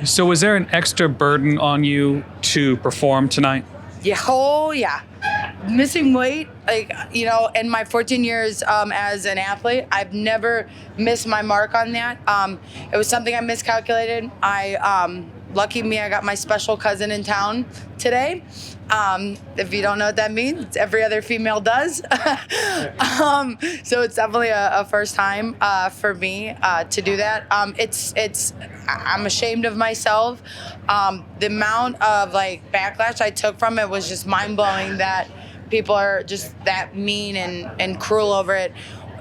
So was there an extra burden on you to perform tonight? Yeah, oh yeah. Missing weight, in my 14 years as an athlete, I've never missed my mark on that. It was something I miscalculated. Lucky me, I got my special cousin in town today. If you don't know what that means, every other female does. So it's definitely a first time for me to do that. I'm ashamed of myself. The amount of backlash I took from it was just mind blowing, that people are just that mean and cruel over it.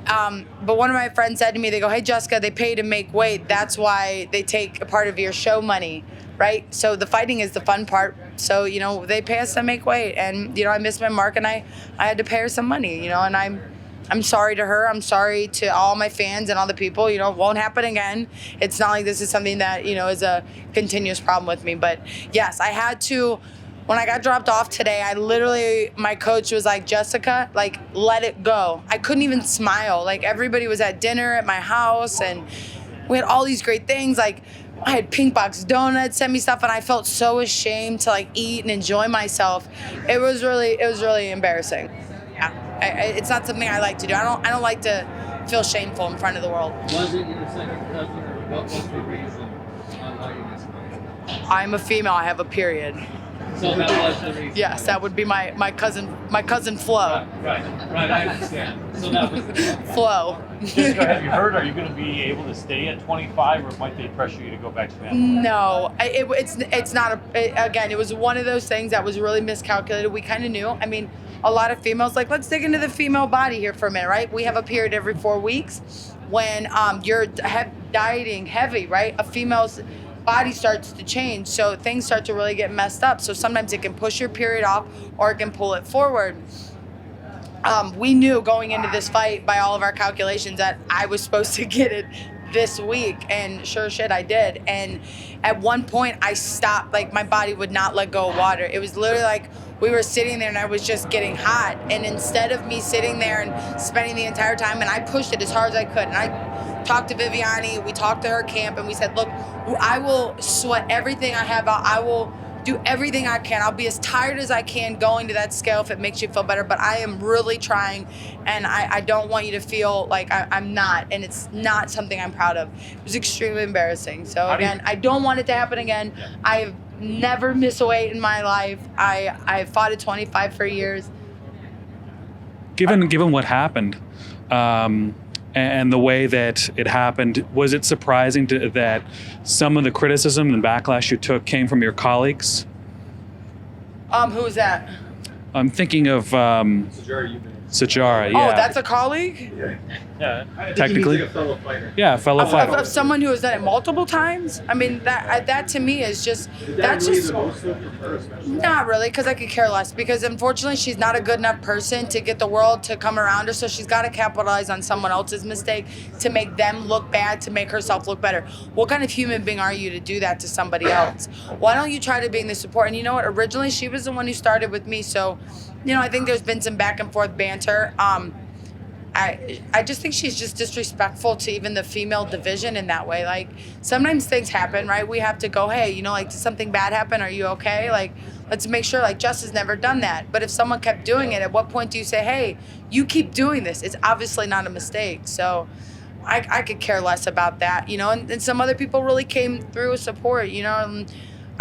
But one of my friends said to me, they go, "Hey Jessica, they pay to make weight. That's why they take a part of your show money, right? So the fighting is the fun part. So, they pay us to make weight, and, I missed my mark, and I had to pay her some money, and I'm sorry to her. I'm sorry to all my fans and all the people. It won't happen again. It's not like this is something that, is a continuous problem with me. But yes, I had to, when I got dropped off today, my coach was like, "Jessica, let it go." I couldn't even smile. Everybody was at dinner at my house, and we had all these great things. I had Pink Box Donuts send me stuff, and I felt so ashamed to eat and enjoy myself. It was really embarrassing. Yeah, it's not something I like to do. I don't like to feel shameful in front of the world. Was it your second cousin, or what was the reason on why you missed weight? I'm a female. I have a period. So that was the reason. Yes, that would be my cousin Flo. Right, I understand. So that was the reason. Flo. Jessica, have you heard? Are you going to be able to stay at 25, or might they pressure you to go back to that? No, it's not again. It was one of those things that was really miscalculated. We kind of knew. I mean, a lot of females let's dig into the female body here for a minute, right? We have a period every 4 weeks. When you're dieting heavy, right? A female's body starts to change, so things start to really get messed up. So sometimes it can push your period off, or it can pull it forward. We knew going into this fight by all of our calculations that I was supposed to get it this week, and sure shit I did. And at one point I stopped, my body would not let go of water. It was literally we were sitting there and I was just getting hot, and instead of me sitting there and spending the entire time, and I pushed it as hard as I could, and I talked to Viviani, we talked to her camp, and we said, look, I will sweat everything I have out. I will do everything I can. I'll be as tired as I can going to that scale if it makes you feel better, but I am really trying, and I don't want you to feel like I'm not, and it's not something I'm proud of. It was extremely embarrassing. So again, I don't want it to happen again. I have never missed a weight in my life. I fought at 25 for years. Given what happened, and the way that it happened, was it surprising that some of the criticism and backlash you took came from your colleagues? Who was that? I'm thinking of Sijara Eubanks. Sijara, yeah. Oh, that's a colleague? Yeah. Technically. He's like a fellow fighter. Yeah, fellow fighter. Of someone who has done it multiple times? I mean, that to me is just, that's really just, the most of her, especially? not really, because I could care less. Because unfortunately, she's not a good enough person to get the world to come around her. So she's got to capitalize on someone else's mistake to make them look bad, to make herself look better. What kind of human being are you to do that to somebody else? Why don't you try to be in the support? And you know what? Originally, she was the one who started with me. So, I think there's been some back and forth banter. I just think she's just disrespectful to even the female division in that way. Sometimes things happen, right? We have to go, hey, did something bad happen? Are you okay? Let's make sure, Jess has never done that. But if someone kept doing it, at what point do you say, hey, you keep doing this? It's obviously not a mistake. So I could care less about that, and some other people really came through with support, and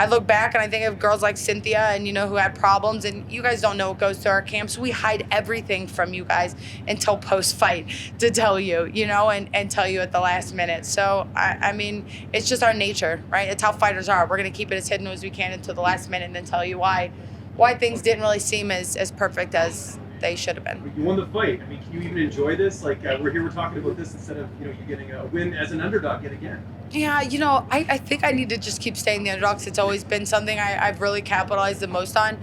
I look back and I think of girls like Cynthia and, who had problems, and you guys don't know what goes through our camps. We hide everything from you guys until post-fight to tell you, and tell you at the last minute. So, I mean, it's just our nature, right? It's how fighters are. We're going to keep it as hidden as we can until the last minute and then tell you why things didn't really seem as perfect as they should have been. You won the fight. I mean, can you even enjoy this? We're talking about this instead of, you getting a win as an underdog yet again. Yeah, I think I need to just keep staying the underdog. It's always been something I've really capitalized the most on.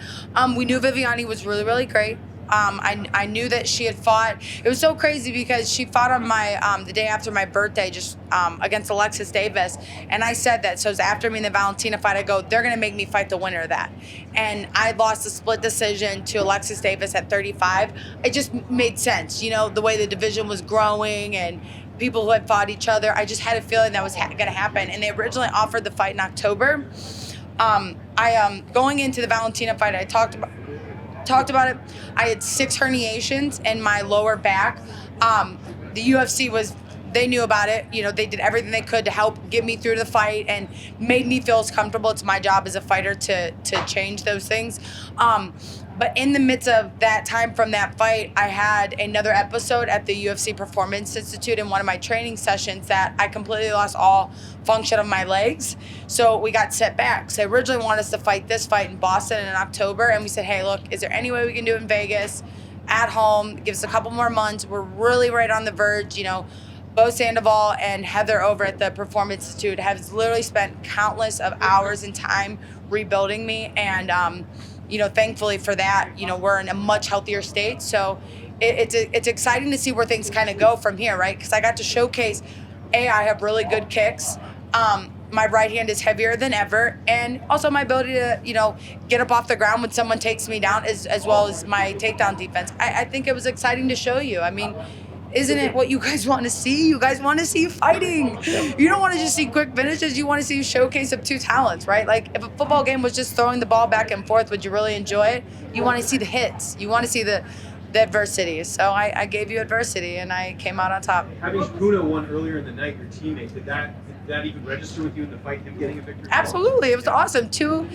We knew Viviani was really, really great. I knew that she had fought. It was so crazy because she fought on my the day after my birthday, just against Alexis Davis, and I said that. So it was after me in the Valentina fight. I go, they're gonna make me fight the winner of that, and I lost a split decision to Alexis Davis at 35. It just made sense, the way the division was growing, and people who had fought each other. I just had a feeling that was going to happen. And they originally offered the fight in October. Going into the Valentina fight, I talked about it. I had 6 herniations in my lower back. The UFC they knew about it. You know, they did everything they could to help get me through the fight and made me feel as comfortable. It's my job as a fighter to change those things. But in the midst of that time from that fight, I had another episode at the UFC Performance Institute in one of my training sessions that I completely lost all function of my legs. So we got set back. So they originally wanted us to fight this fight in Boston in October. And we said, hey, look, is there any way we can do it in Vegas at home? Give us a couple more months. We're really right on the verge. You know, Bo Sandoval and Heather over at the Performance Institute have literally spent countless of hours and time rebuilding me. And, you know, thankfully for that, you know, we're in a much healthier state. So it's exciting to see where things kind of go from here, right? Because I got to showcase, I have really good kicks. My right hand is heavier than ever. And also my ability to, you know, get up off the ground when someone takes me down as well as my takedown defense. I think it was exciting to show you. I mean, isn't it what you guys want to see? You guys want to see fighting. You don't want to just see quick finishes. You want to see a showcase of 2 talents, right? Like if a football game was just throwing the ball back and forth, would you really enjoy it? You want to see the hits. You want to see the adversity. So I gave you adversity and I came out on top. Having Puna won earlier in the night, your teammate, did that even register with you in the fight, him getting a victory? Absolutely. It was awesome. Two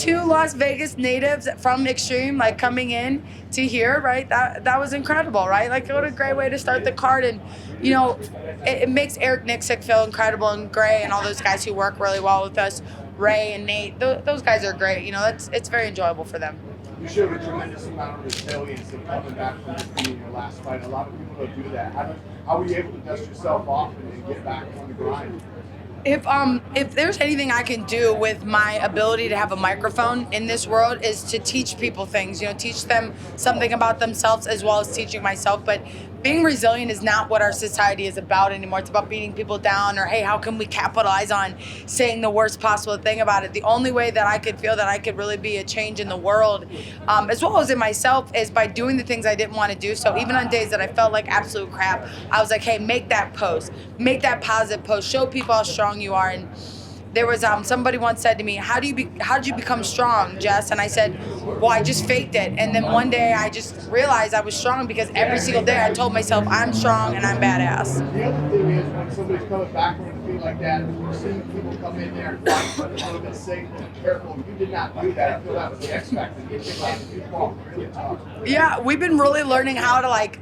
Las Vegas natives from Extreme, like coming in to here, right? That was incredible, right? Like what a great way to start the card. And, you know, it makes Eric Nixick feel incredible, and Gray and all those guys who work really well with us, Ray and Nate, those guys are great. You know, it's very enjoyable for them. You showed a tremendous amount of resilience in coming back from defeat in your last fight. A lot of people don't do that. How were you able to dust yourself off and get back on the grind? If there's anything I can do with my ability to have a microphone in this world is to teach people things, you know, teach them something about themselves as well as teaching myself. But being resilient is not what our society is about anymore. It's about beating people down or, hey, how can we capitalize on saying the worst possible thing about it? The only way that I could feel that I could really be a change in the world, as well as in myself, is by doing the things I didn't want to do. So even on days that I felt like absolute crap, I was like, hey, make that post, make that positive post, show people how strong you are. And there was somebody once said to me, how did you become strong, Jess? And I said, well, I just faked it. And then one day I just realized I was strong because every single day I told myself I'm strong and I'm badass. The other thing is when somebody's coming back from a defeat like that, we're seeing people come in there and fight, but a little bit safe and careful. You did not do that. I feel that was the X factor. You did really tough. Yeah, we've been really learning how to like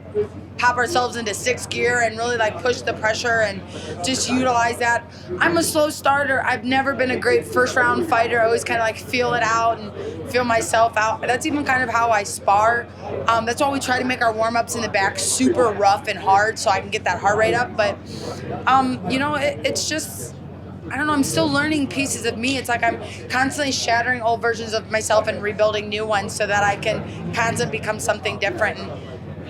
pop ourselves into 6th gear and really like push the pressure and just utilize that. I'm a slow starter. I've never been a great first round fighter. I always kind of like feel it out and feel myself out. That's even kind of how I spar. That's why we try to make our warm-ups in the back super rough and hard so I can get that heart rate up. But, you know, it's just, I don't know, I'm still learning pieces of me. It's like I'm constantly shattering old versions of myself and rebuilding new ones so that I can constantly become something different. And,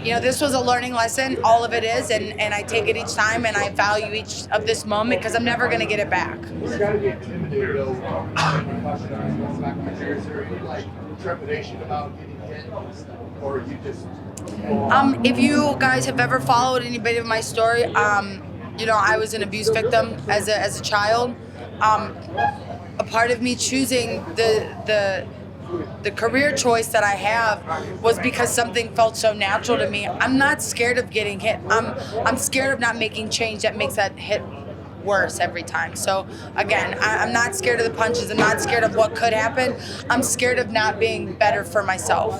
you know, this was a learning lesson, all of it is, and I take it each time, and I value each of this moment because I'm never going to get it back. It's got to be intimidated, though, going back to my territory, like trepidation about getting hit, or you just... If you guys have ever followed anybody of my story, you know, I was an abuse victim as a child. A part of me choosing the career choice that I have was because something felt so natural to me. I'm not scared of getting hit. I'm scared of not making change that makes that hit worse every time. So again, I'm not scared of the punches. I'm not scared of what could happen. I'm scared of not being better for myself.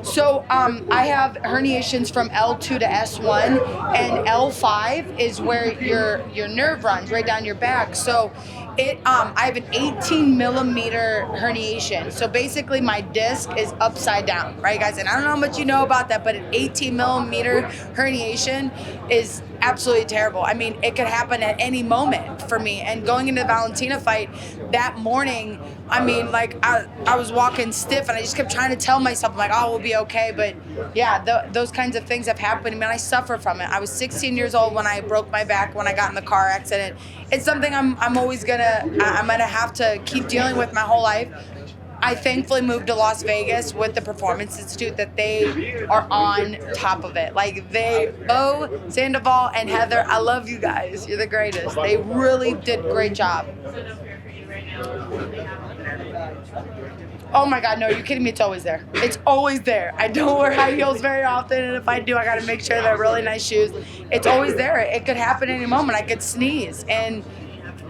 So I have herniations from L2 to S1, and L5 is where your nerve runs right down your back. So I have an 18 millimeter herniation. So basically my disc is upside down, right, guys? And I don't know how much you know about that, but an 18 millimeter herniation is absolutely terrible. I mean, it could happen at any moment for me. And going into the Valentina fight that morning, I mean, like I was walking stiff and I just kept trying to tell myself, like, oh, we'll be okay. But yeah, those kinds of things have happened to me and I suffer from it. I was 16 years old when I broke my back when I got in the car accident. It's something I'm always I'm gonna have to keep dealing with my whole life. I thankfully moved to Las Vegas with the Performance Institute that they are on top of it. Like Bo, Sandoval, and Heather, I love you guys. You're the greatest. They really did a great job. Oh my God, no, you're kidding me. It's always there. It's always there. I don't wear high heels very often, and if I do, I got to make sure they're really nice shoes. It's always there. It could happen any moment. I could sneeze, and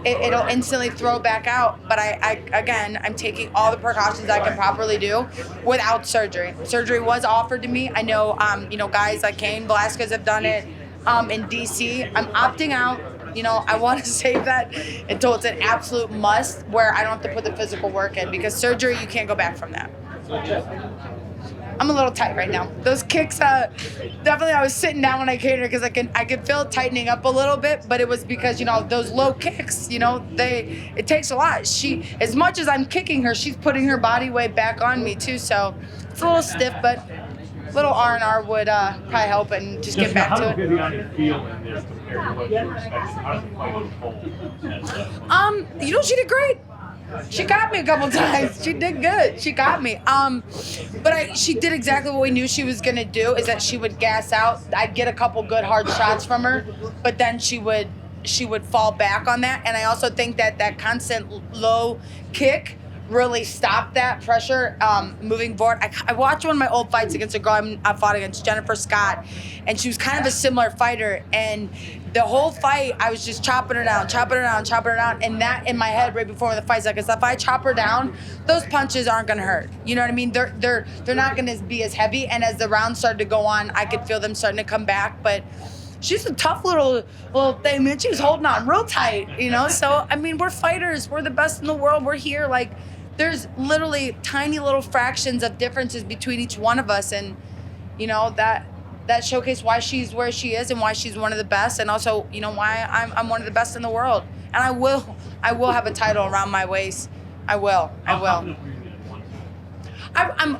it'll instantly throw back out. But I'm taking all the precautions I can properly do without surgery. Surgery was offered to me. I know, guys like Cain Velasquez have done it in DC. I'm opting out. I want to save that until it's an absolute must where I don't have to put the physical work in, because surgery, you can't go back from that. I'm a little tight right now. Those kicks, definitely I was sitting down when I came here because I could feel it tightening up a little bit, but it was because, those low kicks, it takes a lot. As much as I'm kicking her, she's putting her body weight back on me too, so it's a little stiff, but a little R&R would probably help and just get back to it. How did Viviani feel in this compared to what you were expecting? How did the fight unfold? She did great. She got me a couple times. She did good. She got me. But she did exactly what we knew she was gonna do. Is that she would gas out. I'd get a couple good hard shots from her, but then she would fall back on that. And I also think that constant low kick really stopped that pressure moving forward. I watched one of my old fights against a girl I fought against, Jennifer Scott, and she was kind of a similar fighter. And the whole fight, I was just chopping her down, and that in my head right before the fight's like, if I chop her down, those punches aren't gonna hurt. You know what I mean? They're not gonna be as heavy. And as the rounds started to go on, I could feel them starting to come back. But she's a tough little thing, man. She was holding on real tight, So we're fighters. We're the best in the world. We're here. Like, there's literally tiny little fractions of differences between each one of us, and that showcased why she's where she is and why she's one of the best, and also why I'm one of the best in the world. And I will have a title around my waist. I will.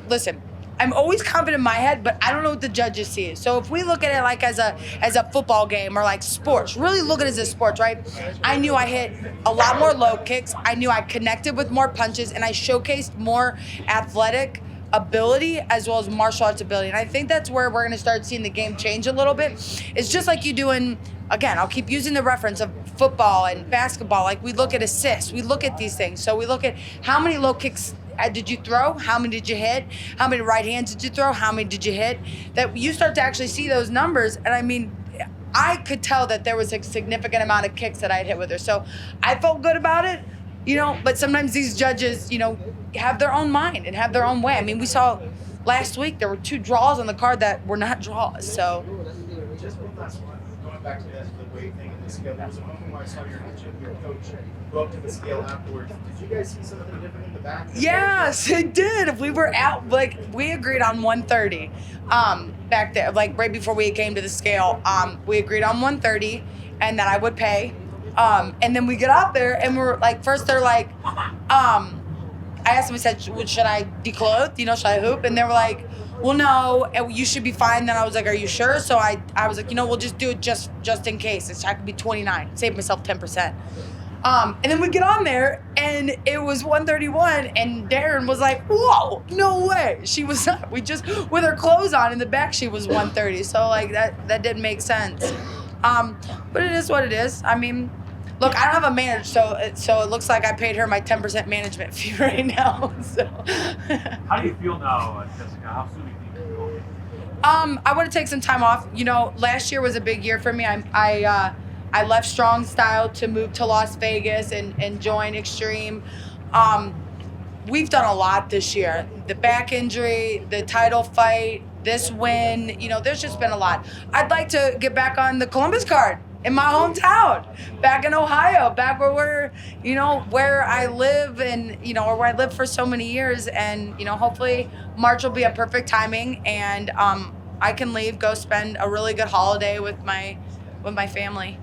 Listen, I'm always confident in my head, but I don't know what the judges see. So if we look at it like as a football game or like sports, really look at it as a sports, right? I knew I hit a lot more low kicks. I knew I connected with more punches, and I showcased more athletic ability as well as martial arts ability. And I think that's where we're going to start seeing the game change a little bit. It's just like you do again, I'll keep using the reference of football and basketball. Like, we look at assists, we look at these things. So we look at how many low kicks did you throw? How many did you hit? How many right hands did you throw? How many did you hit? That you start to actually see those numbers. And I could tell that there was a significant amount of kicks that I had hit with her. So I felt good about it, but sometimes these judges, have their own mind and have their own way. We saw last week there were 2 draws on the card that were not draws. So just one last one. Going back to the weight thing and the scale, there was a moment where I saw your coach go up to the scale afterwards. Did you guys see something different in the back? Yes, it did. We were out, we agreed on 130 back there, right before we came to the scale. We agreed on 130 and that I would pay. And then we get out there and we're like, first they're like, I asked them, I said, should I declothe? Should I hoop? And they were like, well, no, you should be fine. Then I was like, are you sure? So I was like, we'll just do it just in case. I could be 29, save myself 10%. And then we get on there and it was 131 and Darren was like, whoa, no way. She was not. We just, with her clothes on in the back, she was 130. So that didn't make sense. But it is what it is. Look, I don't have a manager, so it looks like I paid her my 10% management fee right now. So. How do you feel now, Jessica? How soon do you think you're going? I want to take some time off. Last year was a big year for me. I left Strong Style to move to Las Vegas and join Extreme. We've done a lot this year. The back injury, the title fight, this win. There's just been a lot. I'd like to get back on the Columbus card in my hometown, back in Ohio, back where I live and, or where I lived for so many years. And, hopefully March will be a perfect timing and I can leave, go spend a really good holiday with my family.